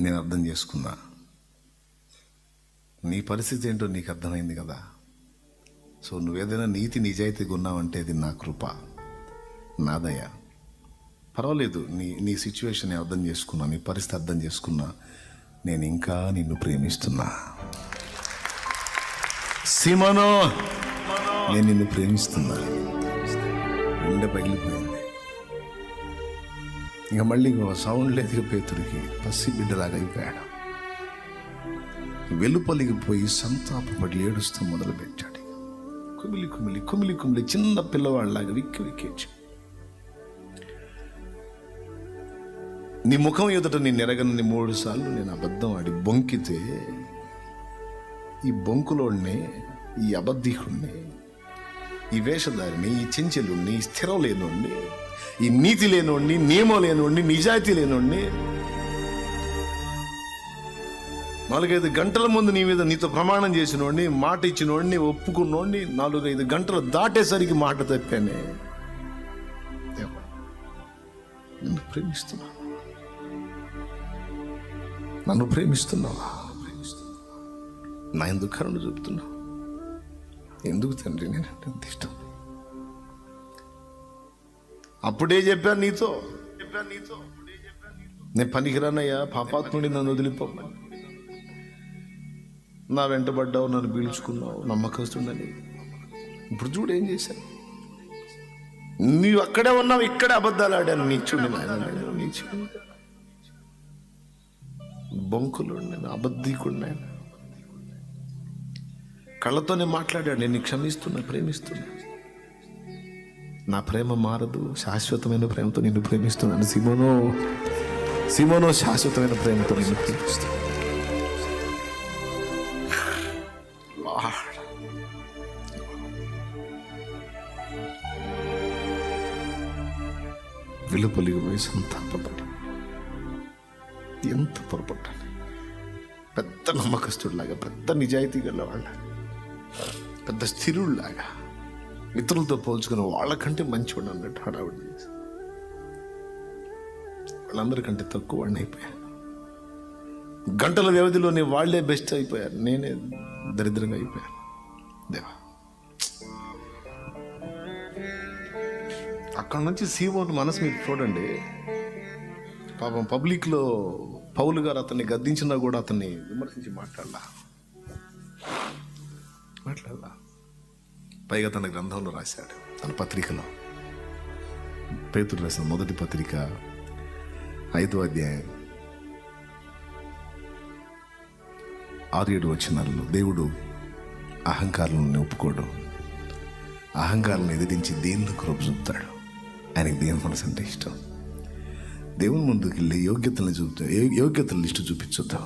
నేను అర్థం చేసుకున్నా. నీ పరిస్థితి ఏంటో నీకు అర్థమైంది కదా. సో నువ్వేదైనా నీతి నిజాయితీగా ఉన్నావంటే అది నా కృప, నా దయ. పర్వాలేదు, నీ సిచ్యువేషన్ అర్థం చేసుకున్నా, నీ పరిస్థితి అర్థం చేసుకున్నా. నేను ఇంకా నిన్ను ప్రేమిస్తున్నా సీమోను, నేను నిన్ను ప్రేమిస్తున్నా. గుండె పగిలిపోయింది. ఇక మళ్ళీ సౌండ్ లేదు పేతుడికి. పసి బిడ్డలాగా అయిపోయాడు. వెలుపలికి పోయి సంతాపపడి ఏడుస్తూ మొదలుపెట్టాడు. కుమిలి కుమిలి కుమిలి కుమిలి చిన్న పిల్లవాళ్ళలాగా విక్కి విక్కేచ్చు. నీ ముఖం ఎదుట నేను ఎరగని 3 సార్లు నేను అబద్ధం ఆడి బొంకితే, ఈ బొంకులోడిని, ఈ అబద్ధికుడిని, ఈ వేషధారిని, ఈ చెంచెలుణ్ణి, ఈ స్థిరం లేనోడిని, ఈ నీతి లేనోడిని, నియమం లేనోడిని, నిజాయితీ లేనోడిని 4-5 గంటల ముందు నీ మీద నీతో ప్రమాణం చేసినోడిని, మాట ఇచ్చినోడిని, ఒప్పుకున్నోడిని 4-5 గంటలు దాటేసరికి మాట తప్పానే. నిన్ను ప్రేమిస్తున్నా. నన్ను ప్రేమిస్తున్నావా? నా ఎందుకు కరుణ చూపుతున్నావు? ఎందుకు తండ్రి నేను ఎంత ఇష్టం? అప్పుడే చెప్పాను నీతో, నేను పనికిరానయ్యా, పాపాత్ముడి, నన్ను వదిలిపోమని. నా వెంటబడ్డావు, నన్ను పీల్చుకున్నావు, నమ్మకస్తుందని. ఇప్పుడు చూడు ఏం చేశాను. నీవు అక్కడే ఉన్నావు, ఇక్కడే అబద్ధాలు ఆడాను. నీచుండి నీచుండి బొంకులు, నేను అబద్ధికుడిని. కళ్ళతోనే మాట్లాడాడు. నేను క్షమిస్తున్నా, ప్రేమిస్తున్నా. నా ప్రేమ మారదు, శాశ్వతమైన ప్రేమతో నిన్ను ప్రేమిస్తున్నాను సీమోనో. సీమోనో, శాశ్వతమైన ప్రేమతో నిన్ను ప్రేమిస్తున్నాను. వెలుపలికి పోయి సంతాపపడి ఎంత పొరపడ్డాను. పెద్ద నమ్మకస్తుడిలాగా, పెద్ద నిజాయితీ గలవాళ్ళ, పెద్ద స్థిరుడిలాగా, ఇతరులతో పోల్చుకుని వాళ్ళకంటే మంచివాడు అన్నట్టు హడావుడి చేసి వాళ్ళందరికంటే తక్కువ వాడిని అయిపోయాను. గంటల వ్యవధిలోనే వాళ్లే బెస్ట్ అయిపోయారు, నేనే దరిద్రంగా అయిపోయాను. దేవా, అక్కడ నుంచి సీమోను మనసు మీరు చూడండి. పాపం పబ్లిక్లో పౌలు గారు అతన్ని గద్దించినా కూడా అతన్ని విమర్శించి మాట్లాడలా. పైగా తన గ్రంథంలో రాశాడు, తన పత్రికలో, పేతురు రాసిన మొదటి పత్రిక 5వ అధ్యాయం 6-7 వచనాల్లో, దేవుడు అహంకారాలను ఒప్పుకోడు, అహంకారాలను ఎదిరించి దేవుని కృప చూపుతాడు. ఆయనకి దేవుని మనసు అంటే ఇష్టం. దేవుని ముందుకు వెళ్ళి యోగ్యతలను చూపుతా, యోగ్యతల లిస్టు చూపించుద్దాం.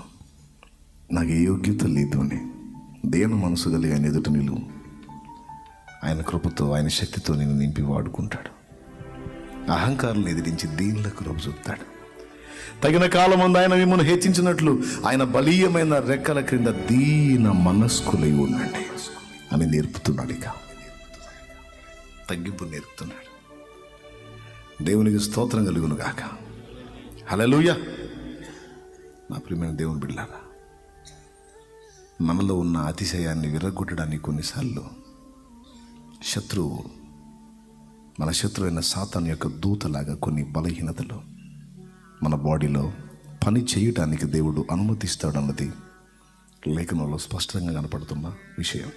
నాకు ఏ యోగ్యత లేదు అని దేవుని మనసు కలిగి ఆయన ఎదుట నిలువు. ఆయన కృపతో, ఆయన శక్తితో నేను నింపి వాడుకుంటాడు. అహంకారాలను ఎదిరించి దీనిలో కృప చూపుతాడు. తగిన కాలం ముందు ఆయన మిమ్మల్ని హెచ్చించినట్లు ఆయన బలీయమైన రెక్కల క్రింద దీన మనస్కులై ఉండండి అని నేర్పుతున్నాడు. ఇక తగ్గింపు నేర్పుతున్నాడు. దేవునికి స్తోత్రం కలుగును గాక. హల్లెలూయా. నా ప్రియమైన దేవుని బిడ్డలారా, మనలో ఉన్న అతిశయాన్ని విరగొట్టడానికి కొన్నిసార్లు శత్రువు, మన శత్రువు అయిన సాతాను యొక్క దూతలాగా కొన్ని బలహీనతలు మన బాడీలో పని చేయటానికి దేవుడు అనుమతిస్తాడు అన్నది లేఖనంలో స్పష్టంగా కనపడుతున్న విషయం.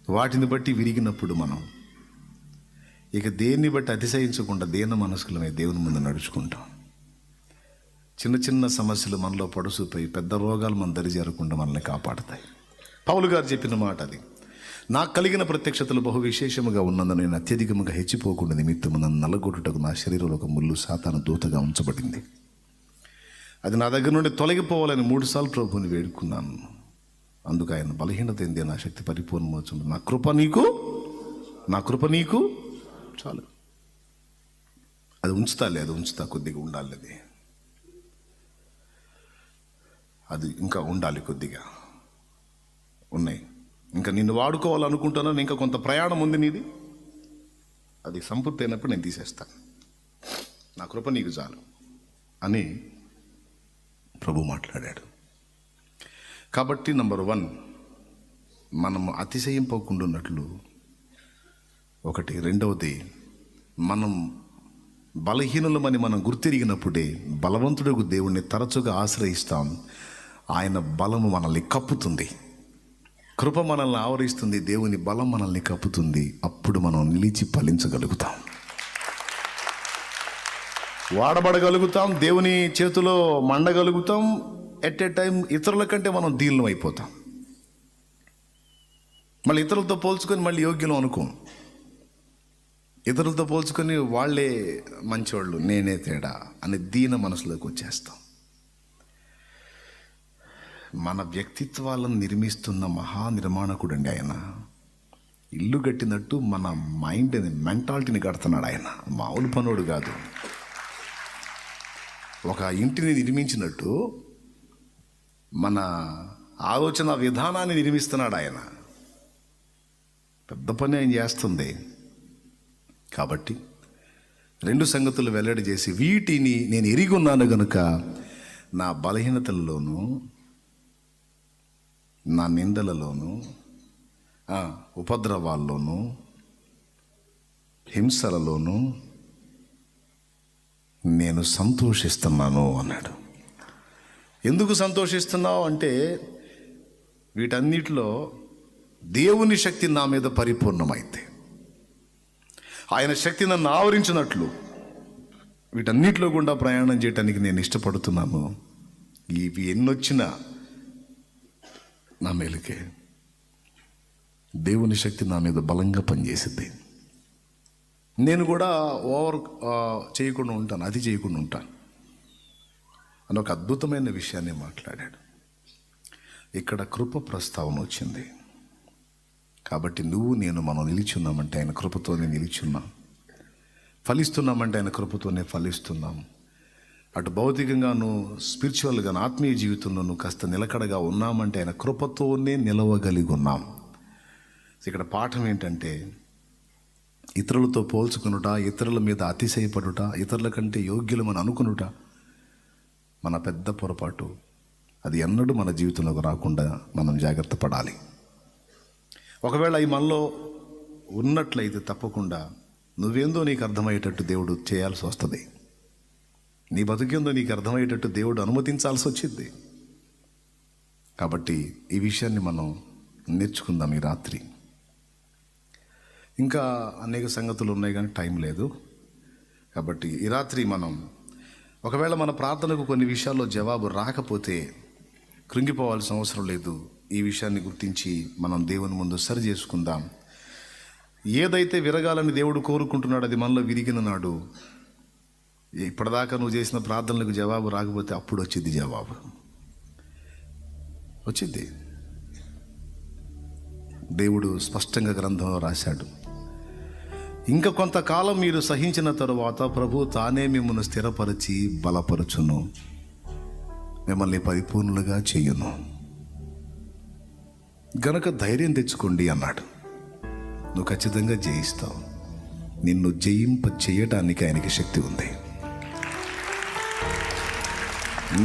వాటిని బట్టి విరిగినప్పుడు మనం ఇక దేన్ని బట్టి అతిశయించకుండా దేన మనస్కులమే దేవుని ముందు నడుచుకుంటాం. చిన్న చిన్న సమస్యలు మనలో పడుసుపోయి పెద్ద రోగాలు మన దరి చేరకుండా మనల్ని కాపాడతాయి. పౌలు గారు చెప్పిన మాట అది. నాకు కలిగిన ప్రత్యక్షతలు బహు విశేషముగా ఉన్నందున నేను అత్యధికముగా హెచ్చిపోకుండా నిమిత్తము నన్ను నలగొట్టుటకు నా శరీరంలో ఒక ముళ్ళు సాతాను దూతగా ఉంచబడింది. అది నా దగ్గర నుండి తొలగిపోవాలని 3 సార్లు ప్రభువుని వేడుకున్నాను. అందుకు ఆయన బలహీనత ఏంది, నా శక్తి పరిపూర్ణమవుతుంది, నా కృప నీకు చాలు. అది ఉంచుతా కొద్దిగా ఉండాలి. అది ఇంకా ఉండాలి, కొద్దిగా ఉన్నాయి. ఇంకా నిన్ను వాడుకోవాలనుకుంటున్నాను. ఇంకా కొంత ప్రయాణం ఉంది నీది. అది సంపూర్తి అయినప్పుడు నేను తీసేస్తాను. నా కృప నీకు చాలు అని ప్రభు మాట్లాడాడు. కాబట్టి నంబర్ 1, మనము అతిశయింపకుండా ఉన్నట్లు ఒకటి. రెండవది, మనం బలహీనులమని మనం గుర్తిరిగినప్పుడే బలవంతుడకు దేవుణ్ణి తరచుగా ఆశ్రయిస్తాం. ఆయన బలము మనల్ని కప్పుతుంది, కృప మనల్ని ఆవరిస్తుంది, దేవుని బలం మనల్ని కప్పుతుంది. అప్పుడు మనం నిలిచి ఫలించగలుగుతాం, వాడబడగలుగుతాం, దేవుని చేతిలో మండగలుగుతాం. ఎట్ ఏ టైం ఇతరుల కంటే మనం దీనం అయిపోతాం. మళ్ళీ ఇతరులతో పోల్చుకొని మళ్ళీ యోగ్యం అనుకోం. ఇతరులతో పోల్చుకొని వాళ్ళే మంచివాళ్ళు, నేనే తేడా అనే దీన మనసులోకి వచ్చేస్తాం. మన వ్యక్తిత్వాలను నిర్మిస్తున్న మహానిర్మాణకుడండి ఆయన. ఇల్లు కట్టినట్టు మన మైండ్ని, మెంటాలిటీని కడుతున్నాడు ఆయన. మామూలు పనోడు కాదు. ఒక ఇంటిని నిర్మించినట్టు మన ఆలోచన విధానాన్ని నిర్మిస్తున్నాడు ఆయన. పెద్ద పని ఆయన చేస్తుంది. కాబట్టి 2 సంగతులు వెల్లడి చేసి, వీటిని నేను ఎరిగి ఉన్నాను గనుక నా బలహీనతలలోనూ, నా నిందలలోనూ, ఉపద్రవాల్లోనూ, హింసలలోనూ నేను సంతోషిస్తున్నాను అన్నాడు. ఎందుకు సంతోషిస్తున్నావు అంటే, వీటన్నిటిలో దేవుని శక్తి నా మీద పరిపూర్ణమైతే, ఆయన శక్తి నన్ను ఆవరించినట్లు వీటన్నిటిలో గుండా ప్రయాణం చేయటానికి నేను ఇష్టపడుతున్నాను. ఇవి ఎన్నొచ్చినా నా మేలుకే. దేవుని శక్తి నా మీద బలంగా పనిచేసింది. నేను కూడా ఓవర్ చేయకుండా ఉంటాను, అది చేయకుండా ఉంటాను అని ఒక అద్భుతమైన విషయాన్ని మాట్లాడాడు. ఇక్కడ కృప ప్రస్తావన వచ్చింది. కాబట్టి నువ్వు నేను మనం నిలిచున్నామంటే ఆయన కృపతోనే నిలిచున్నాం, ఫలిస్తున్నామంటే ఆయన కృపతోనే ఫలిస్తున్నాం. అటు భౌతికంగాను, స్పిరిచువల్గాను, ఆత్మీయ జీవితంలో నువ్వు కాస్త నిలకడగా ఉన్నామంటే ఆయన కృపతోనే నిలవగలిగి ఉన్నాం. ఇక్కడ పాఠం ఏంటంటే, ఇతరులతో పోల్చుకునుట, ఇతరుల మీద అతిశయపడుట, ఇతరుల కంటే యోగ్యులమని అనుకునుట మన పెద్ద పొరపాటు. అది ఎన్నడూ మన జీవితంలోకి రాకుండా మనం జాగ్రత్త పడాలి. ఒకవేళ ఈ మనలో ఉన్నట్లయితే తప్పకుండా నువ్వేందో నీకు అర్థమయ్యేటట్టు దేవుడు చేయాల్సి వస్తుంది. నీ బతుకేందో నీకు అర్థమయ్యేటట్టు దేవుడు అనుమతించాల్సి వచ్చింది. కాబట్టి ఈ విషయాన్ని మనం నేర్చుకుందాం ఈ రాత్రి. ఇంకా అనేక సంగతులు ఉన్నాయి కానీ టైం లేదు. కాబట్టి ఈ రాత్రి మనం, ఒకవేళ మన ప్రార్థనకు కొన్ని విషయాల్లో జవాబు రాకపోతే కృంగిపోవాల్సిన అవసరం లేదు. ఈ విషయాన్ని గుర్తించి మనం దేవుని ముందు సరి చేసుకుందాం. ఏదైతే విరగాలని దేవుడు కోరుకుంటున్నాడు అది మనలో విరిగిన నాడు, ఇప్పటిదాకా నువ్వు చేసిన ప్రార్థనలకు జవాబు రాకపోతే అప్పుడు వచ్చింది జవాబు, వచ్చింది. దేవుడు స్పష్టంగా గ్రంథంలో రాశాడు, ఇంకా కొంతకాలం మీరు సహించిన తరువాత ప్రభు తానే మిమ్మల్ని స్థిరపరిచి బలపరచును, మిమ్మల్ని పరిపూర్ణులుగా చెయ్యును గనక ధైర్యం తెచ్చుకోండి అన్నాడు. నువ్వు ఖచ్చితంగా జయిస్తావు. నిన్ను జయింప చేయటానికి ఆయనకి శక్తి ఉంది.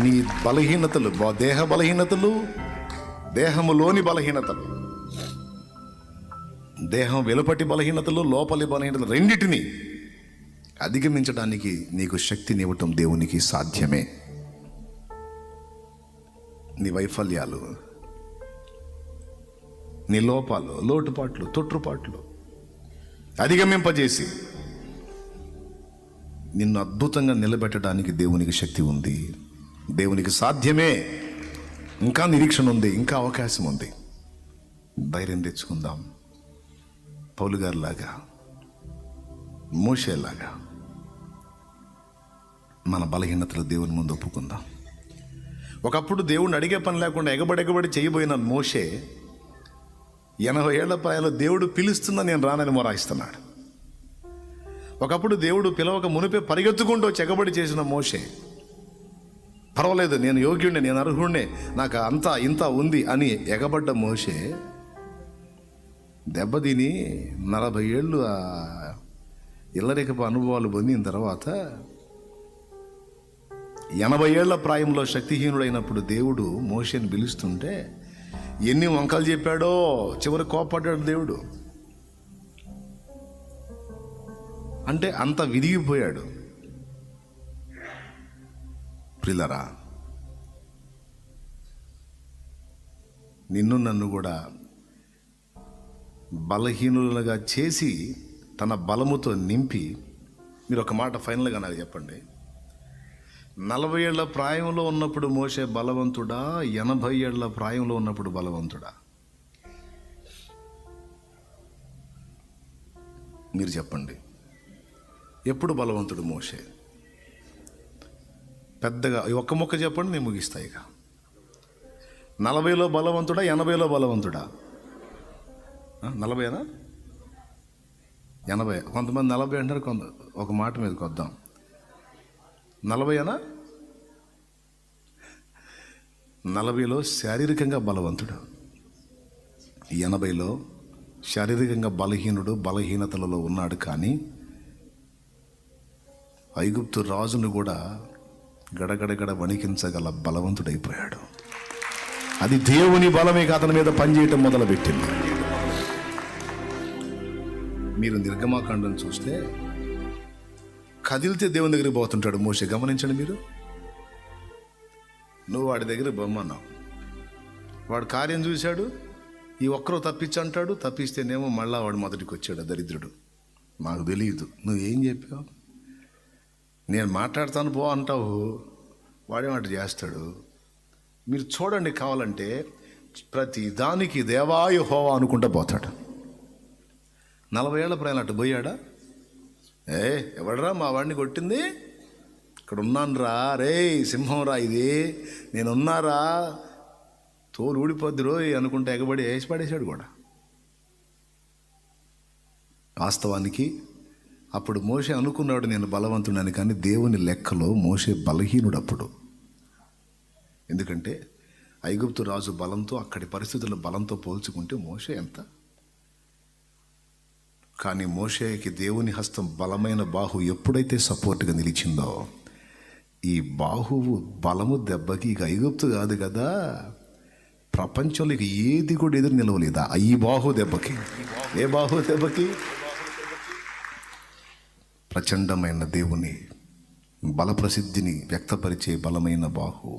నీ బలహీనతలు, దేహ బలహీనతలు, దేహములోని బలహీనతలు, దేహం వెలుపటి బలహీనతలు, లోపలి బలహీనతలు, రెండిటిని అధిగమించడానికి నీకు శక్తినివ్వటం దేవునికి సాధ్యమే. నీ వైఫల్యాలు, నీ లోపాలు, లోటుపాట్లు, తొట్టుపాట్లు అధిగమింపజేసి నిన్ను అద్భుతంగా నిలబెట్టడానికి దేవునికి శక్తి ఉంది. దేవునికి సాధ్యమే. ఇంకా నిరీక్షణ ఉంది, ఇంకా అవకాశం ఉంది. ధైర్యం తెచ్చుకుందాం. పౌలు గారిలాగా, మోషేలాగా మన బలహీనతలు దేవుని ముందు ఒప్పుకుందాం. ఒకప్పుడు దేవుణ్ణి అడిగే పని లేకుండా ఎగబడి చేయబోయిన మోషే 80 ఏళ్ల ప్రాయంలో దేవుడు పిలుస్తున్నా నేను రానని మొరాయిస్తున్నాడు. ఒకప్పుడు దేవుడు పిలవక మునిపే పరిగెత్తుకుంటూ చెగబడి చేసిన మోషే, పర్వాలేదు నేను యోగ్యుడిని, నేను అర్హుడినే, నాకు అంతా ఇంత ఉంది అని ఎగబడ్డ మోషే దెబ్బతిని 40 ఏళ్ళు ఇల్లరికపు అనుభవాలు పొందిన తర్వాత 80 ఏళ్ల ప్రాయంలో శక్తిహీనుడైనప్పుడు దేవుడు మోషేని పిలుస్తుంటే ఎన్ని వంకలు చెప్పాడో, చివరి కోపడ్డాడు దేవుడు. అంటే అంత విరిగిపోయాడు. ప్రియులారా, నిన్ను నన్ను కూడా బలహీనులుగా చేసి తన బలముతో నింపి, మీరు ఒక మాట ఫైనల్గా నాకు చెప్పండి, 40 ఏళ్ల ప్రాయంలో ఉన్నప్పుడు మోషే బలవంతుడా, 80 ఏళ్ల ప్రాయంలో ఉన్నప్పుడు బలవంతుడా? మీరు చెప్పండి. ఎప్పుడు బలవంతుడు మోషే? పెద్దగా ఒక్క మొక్క చెప్పండి, నేను ముగిస్తా. ఇక 40లో బలవంతుడా, 80లో బలవంతుడా? 40నా 80? కొంతమంది 40 అంటారు, ఒక మాట మీదకి వద్దాం. 40నా? 40లో శారీరకంగా బలవంతుడు, 80లో శారీరకంగా బలహీనుడు, బలహీనతలలో ఉన్నాడు. కానీ ఐగుప్తు రాజును కూడా గడగడగడ వణికించగల బలవంతుడైపోయాడు. అది దేవుని బలమే అతని మీద పనిచేయటం మొదలుపెట్టింది. మీరు నిర్గమాకాండం చూస్తే కదిలితే దేవుని దగ్గరికి పోతుంటాడు మోషే. గమనించండి మీరు. నువ్వు వాడి దగ్గర బొమ్మన్నావు, వాడు కార్యం చూశాడు, ఈ ఒక్కరో తప్పించంటాడు, తప్పిస్తేనేమో మళ్ళా వాడు మొదటికి వచ్చాడు దరిద్రుడు. నాకు తెలియదు నువ్వేం చెప్పావు, నేను మాట్లాడతాను పో అంటావు, వాడేమాట చేస్తాడు. మీరు చూడండి, కావాలంటే ప్రతి దానికి దేవా యెహోవా అనుకుంటా పోతాడు. 40 ఏళ్ల ప్రయాణం అటు పోయాడా? ఎవడరా మా వాడిని కొట్టింది? ఇక్కడ ఉన్నాను రా, రే సింహం రా, ఇది నేనున్నారా, తోలు ఊడిపోద్ది రోయ్ అనుకుంటే ఎగబడి వేసి పడేశాడు కూడా. వాస్తవానికి అప్పుడు మోషే అనుకున్నాడు నేను బలవంతుడని, కానీ దేవుని లెక్కలో మోషే బలహీనుడు అప్పుడు. ఎందుకంటే ఐగుప్తు రాజు బలంతో, అక్కడి పరిస్థితుల బలంతో పోల్చుకుంటే మోషే ఎంత. కానీ మోషేకి దేవుని హస్తం, బలమైన బాహు ఎప్పుడైతే సపోర్ట్గా నిలిచిందో, ఈ బాహువు బలము దెబ్బకి ఇక ఐగుప్తు కాదు కదా, ప్రపంచంలో ఇక ఏది కూడా ఎదురు నిలవలేదా ఈ బాహు దెబ్బకి. ఏ బాహు దెబ్బకి? ప్రచండమైన దేవుని బల ప్రసిద్ధిని వ్యక్తపరిచే బలమైన బాహు.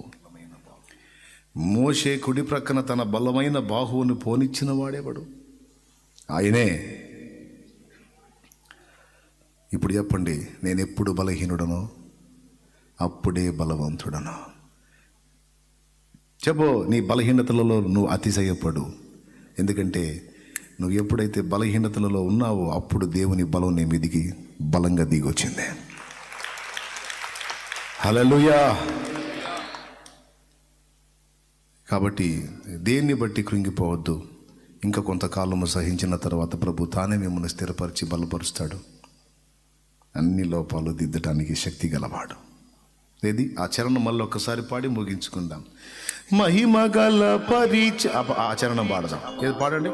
మోషే కుడి ప్రక్కన తన బలమైన బాహువును పోనిచ్చిన వాడేవాడు ఆయనే. ఇప్పుడు చెప్పండి, నేను ఎప్పుడు బలహీనుడనో అప్పుడే బలవంతుడను. చెప్పు, నీ బలహీనతలలో నువ్వు అతిశయపడు. ఎందుకంటే నువ్వు ఎప్పుడైతే బలహీనతలలో ఉన్నావో అప్పుడు దేవుని బలం నీ మీదికి బలంగా దిగొచ్చింది. హల్లెలూయా. కాబట్టి దేన్ని బట్టి కృంగిపోవద్దు. ఇంకా కొంతకాలము సహించిన తర్వాత ప్రభు తానే మిమ్మల్ని స్థిరపరిచి బలపరుస్తాడు. అన్ని లోపాలు దిద్దటానికి శక్తి గలవాడు. ఏది ఆ చరణం మళ్ళీ ఒక్కసారి పాడి ముగించుకుందాం. మహిమగల ఆ చరణం పాడదాం. ఏది పాడండి.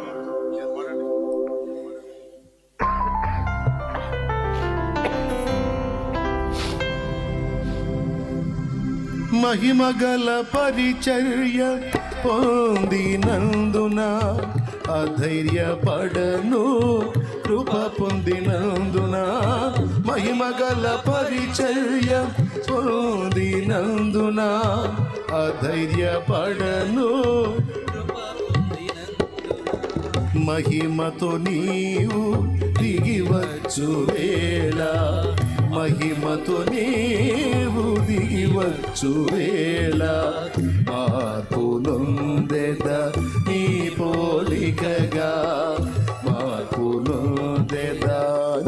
మహిమగల పరిచర్య పొందినందున అధైర్యపడను, కృప పొందినందున. మహిమగల పరిచర్య పొందినందున అధైర్యపడను, మహిమతో నీవు దిగివచ్చు వేళ, మహిమతో నీవు దిగివచ్చు వేళ. మార్పు నొందెద నీ పోలికగా, మార్పు నొందెద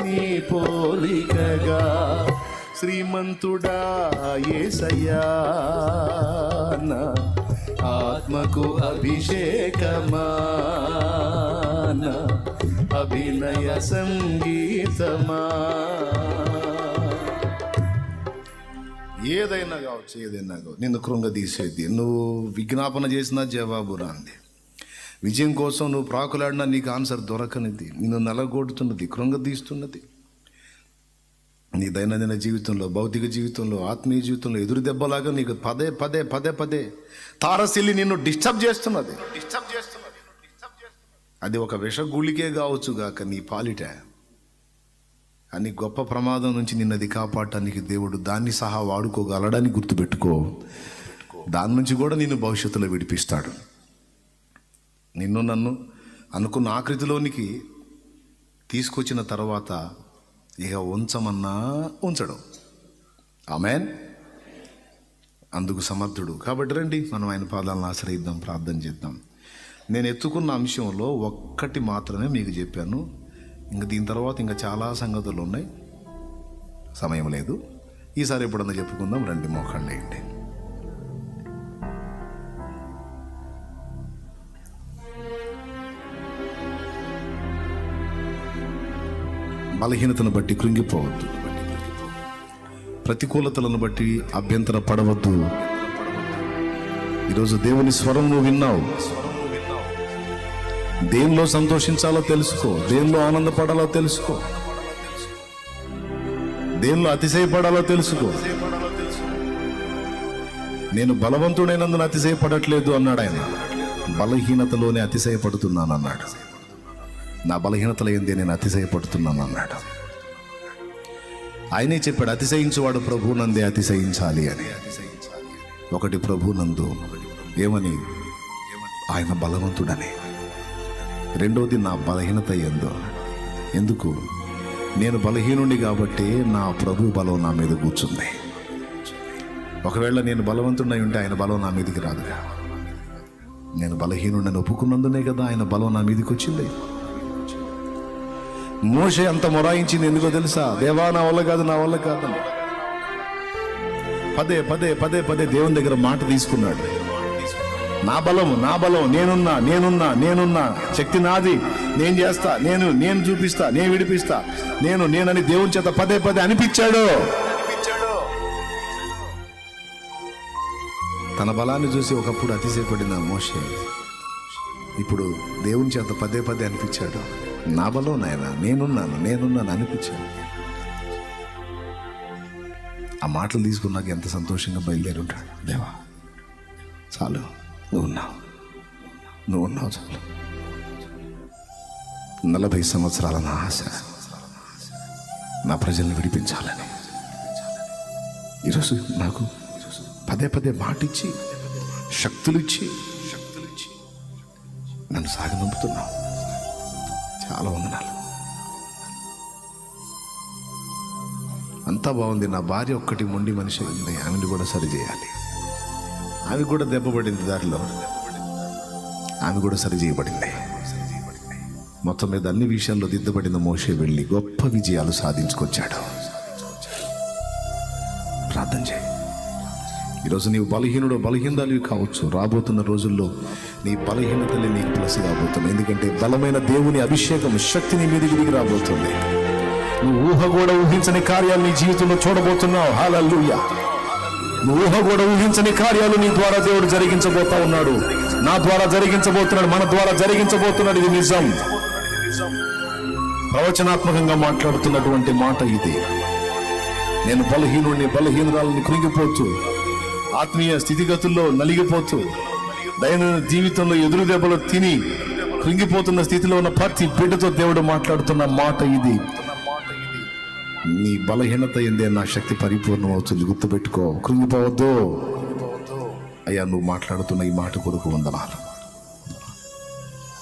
నీ పోలికగా. శ్రీమంతుడా యేసయ్యా నా ఆత్మకు అభిషేకమా, నా అభినయ సంగీతమా. ఏదైనా కావచ్చు, ఏదైనా కావచ్చు, నిన్ను కృంగదీసేది. నువ్వు విజ్ఞాపన చేసినా జవాబు రాంది. విజయం కోసం నువ్వు ప్రాకులాడినా నీకు ఆన్సర్ దొరకనిది. నిన్ను నలగొడుతున్నది, కృంగదీస్తున్నది. నీ దైనందిన జీవితంలో, భౌతిక జీవితంలో, ఆత్మీయ జీవితంలో ఎదురు దెబ్బలాగా నీకు పదే పదే పదే పదే తారసిల్లి నిన్ను డిస్టర్బ్ చేస్తున్నది. అది ఒక విషగూళికే కావచ్చు గాక నీ పాలిట. అని గొప్ప ప్రమాదం నుంచి నిన్నది కాపాడటానికి దేవుడు దాన్ని సహా వాడుకోగలడని గుర్తుపెట్టుకో. దాని నుంచి కూడా నిన్ను భవిష్యత్తులో విడిపిస్తాడు. నిన్ను నన్ను అనుకున్న ఆకృతిలోనికి తీసుకొచ్చిన తర్వాత ఇక ఉంచమన్నా ఉంచడం. ఆమేన్. అందుకు సమర్థుడు. కాబట్టి రండి మనం ఆయన పాదాలను ఆశ్రయిద్దాం, ప్రార్థన చేద్దాం. నేను ఎత్తుకున్న అంశంలో ఒక్కటి మాత్రమే మీకు చెప్పాను. ఇంక దీని తర్వాత ఇంకా చాలా సంగతులు ఉన్నాయి, సమయం లేదు. ఈసారి ఎప్పుడన్నా చెప్పుకుందాం. రండి, మోకాళ్ళు వేయండి. బలహీనతను బట్టి కృంగిపోవద్దు, ప్రతికూలతలను బట్టి అభ్యంతర పడవద్దు. ఈరోజు దేవుని స్వరం నువ్వు విన్నావు. దేనిలో సంతోషించాలో తెలుసుకో, దేనిలో ఆనందపడాలో తెలుసుకో, దేనిలో అతిశయపడాలో తెలుసుకో. నేను బలవంతుడైనందున అతిశయపడట్లేదు అన్నాడు ఆయన. బలహీనతలోనే అతిశయపడుతున్నాను అన్నాడు. నా బలహీనతలు ఏంది, నేను అతిశయపడుతున్నాను అన్నాడు. ఆయనే చెప్పాడు, అతిశయించువాడు ప్రభునందే అతిశయించాలి అని. ఒకటి ప్రభునందు ఏమని, ఆయన బలవంతుడని. రెండోది నా బలహీనత ఏందో. ఎందుకు? నేను బలహీనుడి కాబట్టి నా ప్రభు బలం నా మీద కూర్చుంది. ఒకవేళ నేను బలవంతుడై ఉంటే ఆయన బలం నా మీదికి రాదుగా. నేను బలహీనుడని ఒప్పుకున్నందునే కదా ఆయన బలం నా మీదికి వచ్చింది. మోషే అంత మొరాయించింది ఎందుకో తెలుసా? దేవా నా వల్ల కాదు, నా వల్ల కాదు. పదే పదే పదే పదే దేవుని దగ్గర మాట తీసుకున్నాడు. నా బలం, నా బలం, నేనున్నా నేనున్నా నేనున్నా, శక్తి నాది, నేను చేస్తా, నేను చూపిస్తా, నేను విడిపిస్తా, నేనని దేవుని చేత పదే పదే అనిపించాడు. తన బలాన్ని చూసి ఒకప్పుడు అతిశయపడిన మోషే ఇప్పుడు దేవుని చేత పదే పదే అనిపించాడు. నా బలం నాయన, నేనున్నాను అనిపించాను. ఆ మాటలు తీసుకున్నాక ఎంత సంతోషంగా బయలుదేరి ఉంటాడు. దేవా చాలు, నువ్వు ఉన్నావు చాలు. 40 సంవత్సరాల నా ఆశ, నా ప్రజల్ని విడిపించాలని. ఈరోజు నాకు పదే పదే మాటిచ్చి శక్తులిచ్చి నన్ను సాగనంపుతున్నావు. చాలా వందనాలు. అంతా బాగుంది. నా భార్య ఒక్కటి మొండి మనిషి ఉంది, ఆమెను కూడా సరిచేయాలి. ఆమె కూడా దెబ్బపడింది దారిలో, ఆమె కూడా సరిచేయబడింది. మొత్తం మీద అన్ని విషయాల్లో దిద్దబడిన మోషే వెళ్ళి గొప్ప విజయాలు సాధించుకొచ్చాడు. ప్రార్థన చేయి. ఈరోజు నీవు బలహీనరాలు కావచ్చు. రాబోతున్న రోజుల్లో నీ బలహీనతలే నీకు ప్లస్ కాబోతున్నాయి. ఎందుకంటే బలమైన దేవుని అభిషేకం, శక్తి నీ మీదకి దిగి రాబోతుంది. నువ్వు ఊహ కూడా ఊహించని కార్యాలు నీ జీవితంలో చూడబోతున్నావు. హల్లెలూయా. నువ్వు ఊహ కూడా ఊహించని కార్యాలు నీ ద్వారా దేవుడు జరిగించబోతా ఉన్నాడు. నా ద్వారా జరిగించబోతున్నాడు, మన ద్వారా జరిగించబోతున్నాడు. ఇది నిజం. ప్రవచనాత్మకంగా మాట్లాడుతున్నటువంటి మాట ఇది. నేను బలహీనురాలని కృంగిపోతూ, ఆత్మీయ స్థితిగతుల్లో నలిగిపోతూ, దైనందిన జీవితంలో ఎదురు దెబ్బలు తిని కృంగిపోతున్న స్థితిలో ఉన్న ప్రతి బిడ్డతో దేవుడు మాట్లాడుతున్న మాట ఇది. నీ బలహీనత ఏందే నా శక్తి పరిపూర్ణం అవుతుంది. గుర్తుపెట్టుకో, కృంగిపోవద్దు. అయ్యా, నువ్వు మాట్లాడుతున్న ఈ మాట కొరకు వందనాలు.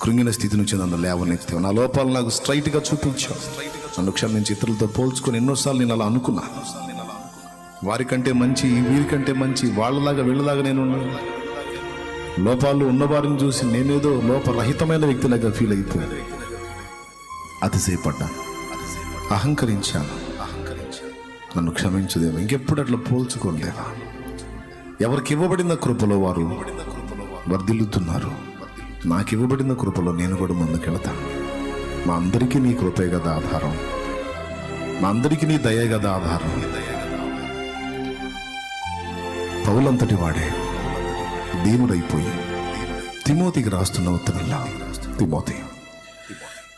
కృంగిన స్థితి నుంచి నన్ను లేవనెత్తావు. నా లోపాలు నాకు స్ట్రైట్గా చూపించావు. నన్ను క్షమించి ఇతరులతో పోల్చుకొని ఎన్నోసార్లు నేను అలా అనుకున్నా. వారికంటే మంచి, వీరికంటే మంచి, వాళ్ళలాగా వీళ్ళలాగా నేను లోపాలు ఉన్నవారిని చూసి నేనేదో లోపరహితమైన వ్యక్తిలాగా ఫీల్ అయిపోయాను. అతిశయపడ్డాను, అహంకరించాను. నన్ను క్షమించుదేమో. ఇంకెప్పుడు అట్లా పోల్చుకోలేవా? ఎవరికి ఇవ్వబడిన కృపలో వారు వర్ధిల్లుతున్నారు. నాకు ఇవ్వబడిన కృపలో నేను కూడా ముందుకెళ్తాను. మా అందరికీ నీ కృపే కదా ఆధారం, మా అందరికీ నీ దయే కదా ఆధారం. పౌలంతటి వాడే దీనుడైపోయి తిమోతికి రాస్తున్న ఉత్తరంలా, తిమోతి,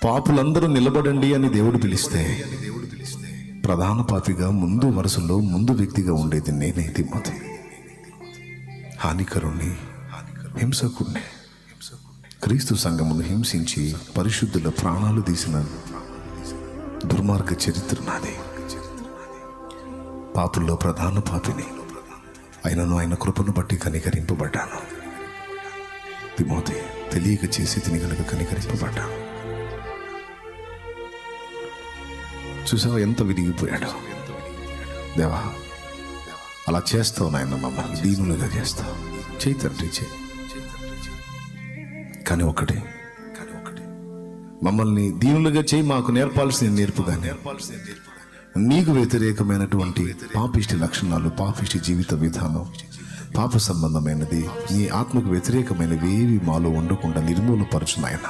పాపులందరూ నిలబడండి అని దేవుడు పిలిస్తే ప్రధాన పాపిగా ముందు వరుసలో ముందు వ్యక్తిగా ఉండేది నేనే తిమ్మోతి. హానికరుణ్ణి, హింసకుణ్ణి, క్రీస్తు సంఘమును హింసించి పరిశుద్ధుల ప్రాణాలు తీసిన దుర్మార్గ చరిత్ర నాది. పాపుల్లో ప్రధాన పాపిని, అయినను ఆయన కృపను బట్టి కనికరింపబడ్డాను. తిమోతి, తెలియక చేసి తిని కనుక కనికరింపబడ్డాను. చూసావా ఎంత విరిగిపోయాడు. దేవా, అలా చేస్తావు నాయన, మమ్మల్ని దీనులుగా చేస్తావు. చేయి తండ్రి, చేయి. కానీ ఒకటే, మమ్మల్ని దీనులుగా చేయి, మాకు నేర్పాల్సిన నేర్పుగా నీకు వ్యతిరేకమైనటువంటి పాపిష్టి లక్షణాలు, పాపిష్టి జీవిత విధానం, పాప సంబంధమైనది, నీ ఆత్మకు వ్యతిరేకమైనవి ఏవి మాలో ఉండకుండా నిర్మూలపరచు నాయన.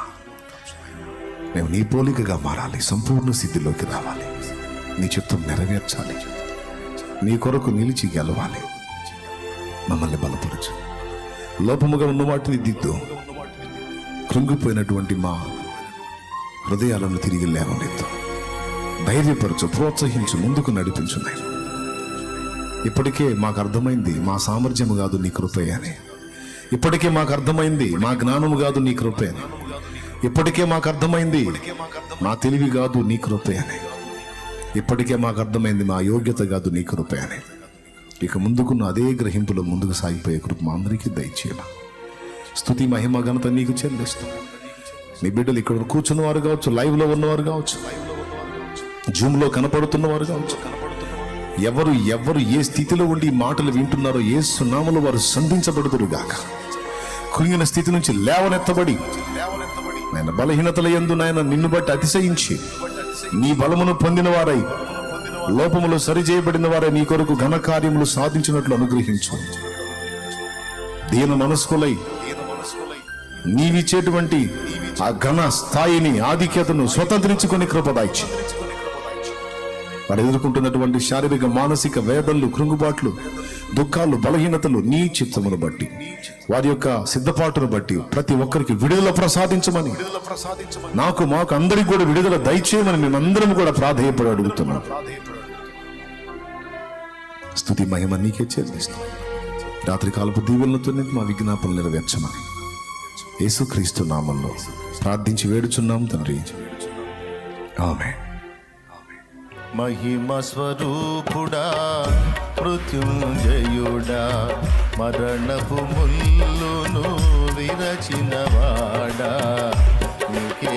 మేము నీ పోలికగా మారాలి, సంపూర్ణ స్థితిలోకి రావాలి, నీ చిత్తం నెరవేర్చాలి, నీ కొరకు నిలిచి గెలవాలి. మమ్మల్ని బలపరచు. లోపముగా ఉన్న వాటిని దిద్దు. కృంగిపోయినటువంటి మా హృదయాలను తిరిగి లేవనెత్తు. ధైర్యపరచు, ప్రోత్సహించు, ముందుకు నడిపించు. ఇప్పటికే మాకు అర్థమైంది మా సామర్థ్యము కాదు నీ కృపే అని. ఇప్పటికే మాకు అర్థమైంది మా జ్ఞానము కాదు నీ కృపే అని. ఇప్పటికే మాకు అర్థమైంది మా తెలివి కాదు నీ కృపే అని. ఇప్పటికే మాకు అర్థమైంది మా యోగ్యత కాదు నీ కృపే అని. ఇక ముందుకున్న అదే గ్రహింపులో ముందుకు సాగిపోయే కృప మా అందరికీ దయచేయాల. స్తుతి, మహిమ, ఘనత నీకు చెల్లిస్తాం. నీ బిడ్డలు ఇక్కడ కూర్చున్న వారు కావచ్చు, లైవ్లో ఉన్నవారు కావచ్చు, జూమ్లో కనపడుతున్నవారు కావచ్చు, ఎవరు ఏ స్థితిలో ఉండి మాటలు వింటున్నారో యేసు నామములో వారు సంధించబడుదురుగాక. కృంగిన స్థితి నుంచి లేవనెత్తబడి నాయన బలహీనతల యందు నాయన నిన్ను బట్టి అతిశయించి నీ బలమును పొందిన వారై, లోపములు సరిచేయబడిన వారై నీ కొరకు ఘన కార్యములు సాధించినట్లు అనుగ్రహించు. దీన మనస్కులై నీవిచ్చేటువంటి ఆ ఘన స్థాయిని, ఆధిక్యతను స్వతంత్రించుకొని కృపదాయిచి వారు ఎదుర్కొంటున్నటువంటి శారీరక, మానసిక వేదనలు, కృంగుబాట్లు, దుఃఖాలు, బలహీనతలు నీ చిత్తమును బట్టి, వారి యొక్క సిద్ధపాటును బట్టి ప్రతి ఒక్కరికి విడుదల ప్రసాదించమని, మాకు అందరికి కూడా విడుదల దయచేయమని మేమందరం కూడా ప్రాధేయపడి అడుగుతున్నాం. స్తుతి, మహిమ నీకే చెల్లిస్తాం. రాత్రి కాలపు దీవెనలతో మా విజ్ఞాపనలు నెరవేర్చమని యేసుక్రీస్తు నామములో ప్రార్థించి వేడుచున్నాం తండ్రి. ఆమేన్. మహిమ స్వరూపుడా, మృత్యుంజయుడా, మరణపు ముల్లును విరచినవాడా, నీకే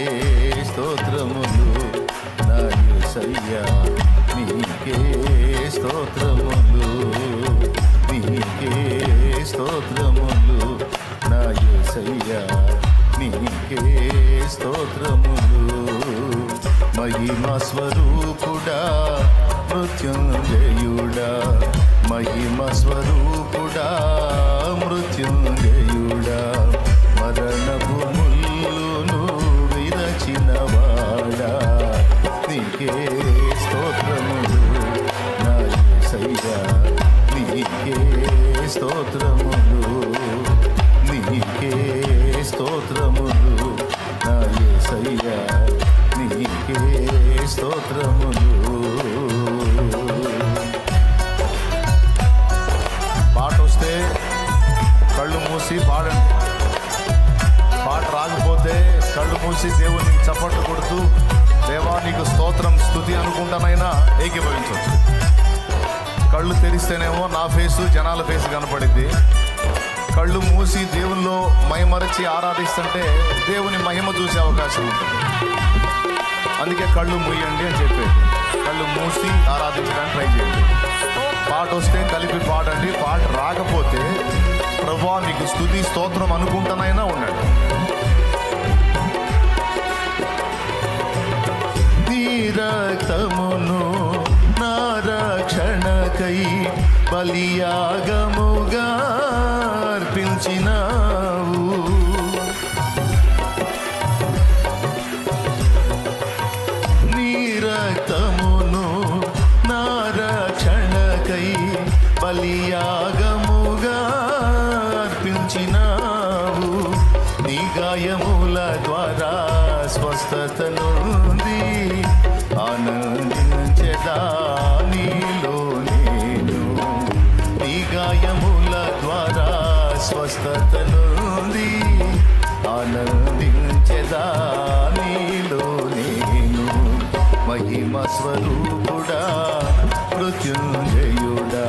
స్తోత్రములు నా యేసయ్యా, నీకే స్తోత్రములు, నీకే స్తోత్రములు నా యేసయ్యా, నీకే స్తోత్రములు. మహిమ స్వరూపుడా, మృత్యుంజయుడా, మహిమ స్వరూపుడా, మృత్యుంజయుడా, మరణపు ముల్లును విరచినవాడా, నీకే స్తోత్రములు నా యేసయ్యా, నీకే స్తోత్రములు, నీకే స్తోత్రములు నా యేసయ్యా, నీకే స్తోత్రములు. పాట వస్తే కళ్ళు మూసి పాడండి. పాట రాకపోతే కళ్ళు మూసి దేవునికి చప్పట్లు కొడుతూ దేవా నీకు స్తోత్రం, స్తుతి అనుకుంటానైనా ఏకీభవించవచ్చు. కళ్ళు తెరిస్తేనేమో నా ఫేసు, జనాల ఫేసు కనపడిద్ది. కళ్ళు మూసి దేవుల్లో మైమరచి ఆరాధిస్తుంటే దేవుని మహిమ చూసే అవకాశం ఉంటుంది. అందుకే కళ్ళు మూయండి అని చెప్పేది. కళ్ళు మూసి ఆరాధించడానికి ట్రై చేయండి. పాట వస్తే కలిపి పాడండి. పాట రాకపోతే ప్రభువా నీకు స్తుతి స్తోత్రం అనుకుంటానైనా ఉండండి. నీ రక్తమును నా రక్షణకై బలియాగముగా అర్పించినావు. నీ రక్తమును నా రక్షణకై బలియాగముగా అర్పించినావు. నీ గాయముల ద్వారా స్వస్థత నుండి ఆనందించెదా గాయముల ద్వారా స్వస్థత నుండి ఆనందించెదా నీలో నేను. మహిమ స్వరూపుడా మృత్యుంజయుడా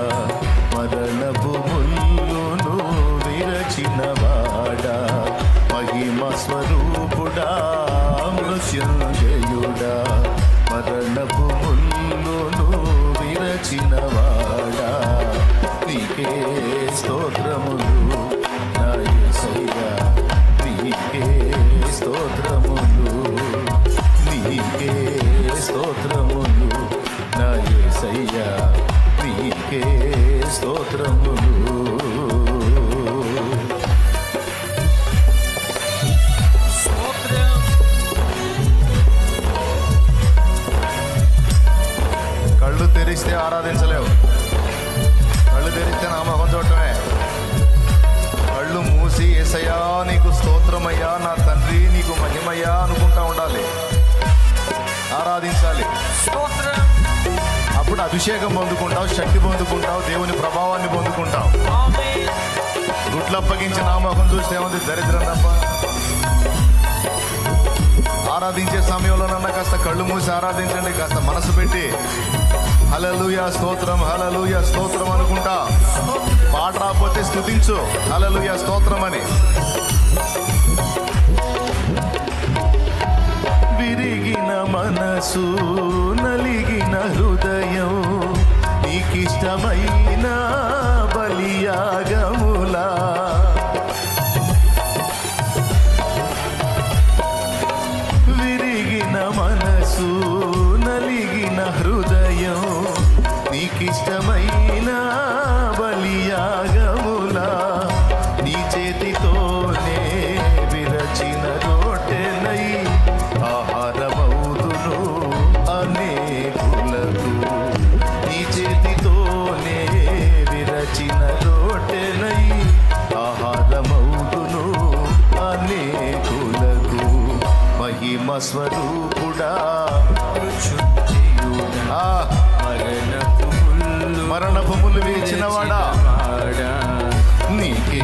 మరణపు ముల్లును విరచినవాడా. మహిమ స్వరూపుడా మృత్యుంజయుడా మరణపు ముల్లును విరచినవాడా. నీకే స్తోత్రములు నా యేసయ్యా, నీకే స్తోత్రములు, నీకే స్తోత్రములు నా యేసయ్యా, నీకే స్తోత్రములు. కళ్ళు తెరిస్తే ఆరాధించలేవు, కళ్ళు తెరిస్తే నామకం చూడటమే. కళ్ళు మూసి యేసయ్యా నీకు స్తోత్రమయ్యా, నా తండ్రి నీకు మహిమయ్యా అనుకుంటా ఉండాలి, ఆరాధించాలి. అప్పుడు అభిషేకం పొందుకుంటావు, శక్తి పొందుకుంటావు, దేవుని ప్రభావాన్ని పొందుకుంటావు. గుట్లప్పగించి నామకం చూస్తే ఏముంది, దరిద్రం తప్ప. ఆరాధించే సమయంలో నన్న కాస్త కళ్ళు మూసి ఆరాధించండి, కాస్త మనసు పెట్టి హల్లెలూయా స్తోత్రం, హల్లెలూయా స్తోత్రం అనుకుంటా. పాట రాకపోతే స్తుతించు హల్లెలూయా స్తోత్రం అని. విరిగిన మనసు నలిగిన హృదయం నీకిష్టమైన బలియాగములా. విరిగిన మనసు నలిగిన హృదయం నీకిష్టమైన బలియాగములా. నీ చేతితోనే విరచిన రొట్టెనై ఆహారమౌదును అనేకులకు. నీ చేతితోనే విరచిన రొట్టెనై ఆహారమౌదును అనేకులకు. మహిమ స్వరూపుడా మరణపు ముళ్ళు వేచినవాడా, నీకే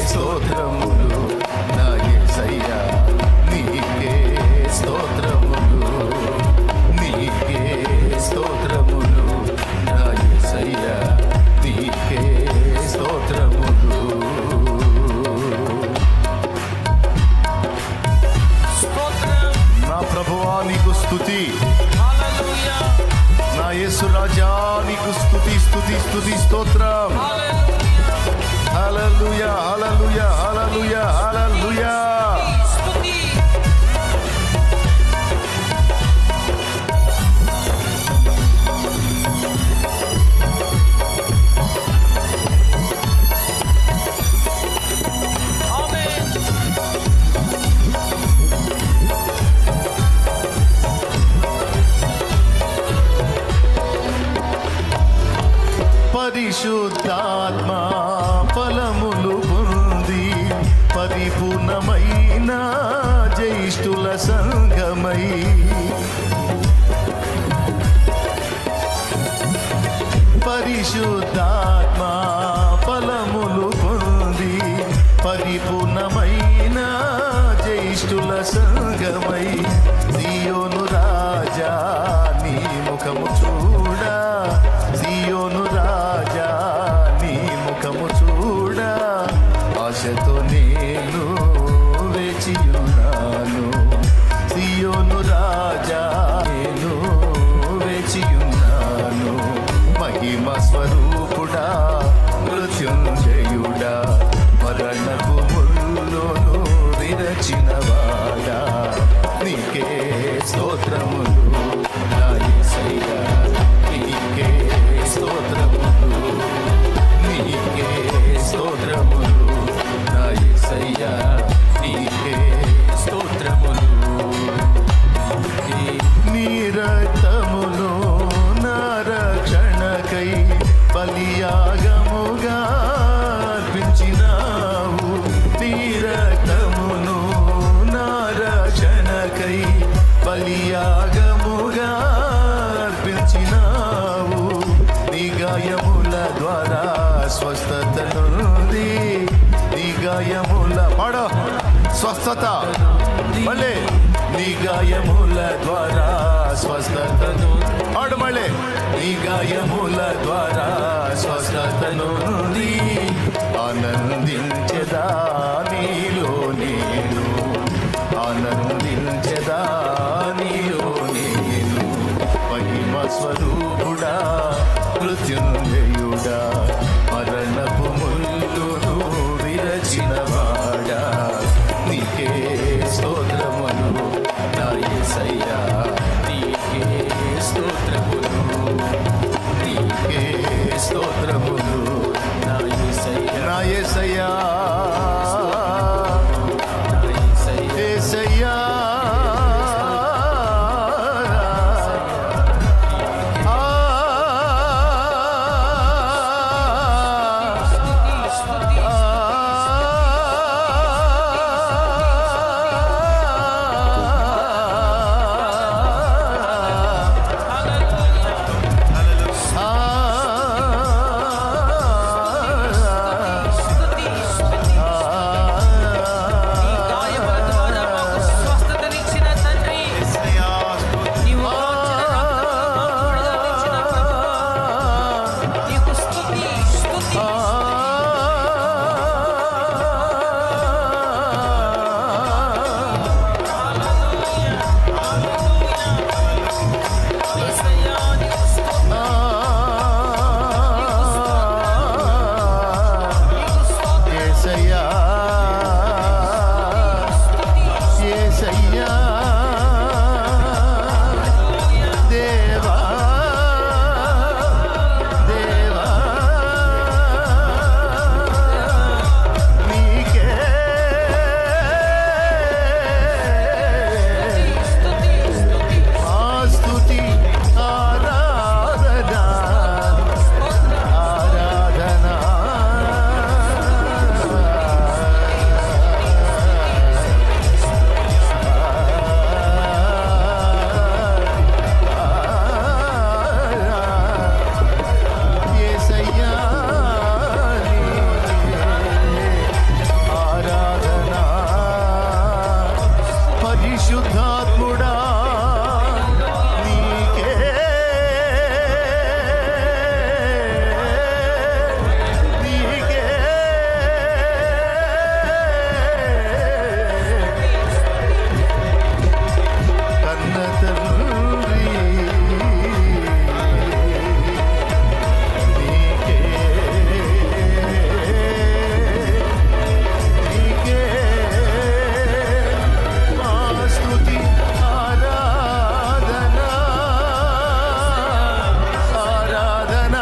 స్తోత్రములు నా యేసయ్యా, నీకే స్తోత్రములు, నీకే స్తోత్రములు నా యేసయ్యా, నీకే స్తోత్రములు. నా ప్రభువా నీకు స్తుతి, నా యేసు రాజా నీకు స్తుతి స్తుతి స్తుతి స్తోత్రం. హల్లెలూయా హల్లెలూయా హల్లెలూయా హల్లెలూయా. పరిశుద్ధాత్మ ఫలములు పొంది పరిపూర్ణమైన జ్యేష్ఠుల సంగమై. పరిశుద్ధాత్మ ఫలములు పొంది పరిపూర్ణమైన జ్యేష్ఠుల సంగమై. సియోను రాజా నీ ముఖము చూడా, సియోను రాజా నీ ముఖము చూడా. ఆశతో నేను వేచియున్నాను, సియోను రాజా నేను వేచియున్నాను. మహిమ స్వరూపుడా మృత్యుంజయుడా మరణపు ముల్లును విరచినవాడా. నీకే స్తోత్రములు నా యేసయ్యా, నీకే స్తోత్రములు, నీకే స్తోత్రములు నా యేసయ్యా, నీకే స్తోత్రములు. నీ రక్తములో నా రక్షణకై బలియాగముగా అర్పించినావు. నీ రక్తమును నా రక్షణకై బలియాగముగా అర్పించినావు. నీ గాయముల ద్వారా స్వస్థత నుండి నీ గాయముల పాడో స్వస్థత మళ్ళీ నీ గాయముల ద్వారా స్వస్థతను పాడు మళ్ళీ నీ గాయముల ద్వారా స్వస్థత నుండి ఆనందించదా నీలో నేను ఆనందించదా నీలో నేను మహిమ స్వరూపుడా మృత్యుంజయుడా మరణపు ముల్లును విరచినవాడా నీకే స్తోత్రములు నా యేసయ్యా నీకే స్తోత్రములు నీకే స్తోత్రములు నా యేసయ్యా నా యేసయ్యా యేసయ్యా పరిశుద్ధాత్ముడా నీకే నీకే కన్న తండ్రి నీకే నీకే స్తుతి ఆరాధన ఆరాధన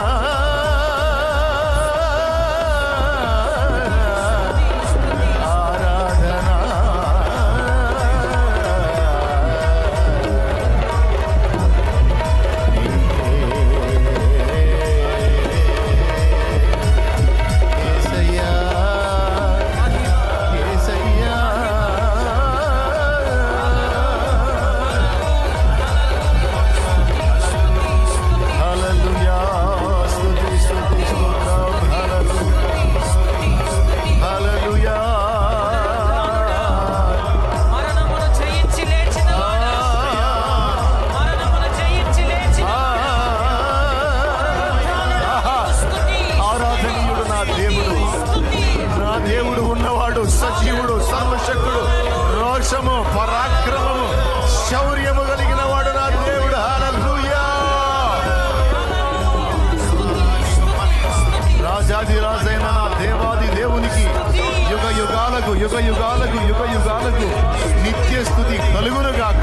యేసయ్యా యేసయ్యా హల్లెలూయా స్తుతి స్తుతి స్తోత్రం హల్లెలూయా మరణమును జయించి లేచినవాడా మరణమును జయించి లేచినవాడా స్తుతి ఆరాధనీయుడు నా దేవుడు స్తుతి నా దేవుడు ఉన్నవాడు సజీవుడు సర్వశక్తుడు రోషము పరాక్రమము శౌర్యము కలిగిన వాడు నా దేవుడు హల్లెలూయా రాజాది రాజైన నా దేవాది దేవునికి యుగ యుగాలకు నిత్య స్తుతి కలుగునుగాక.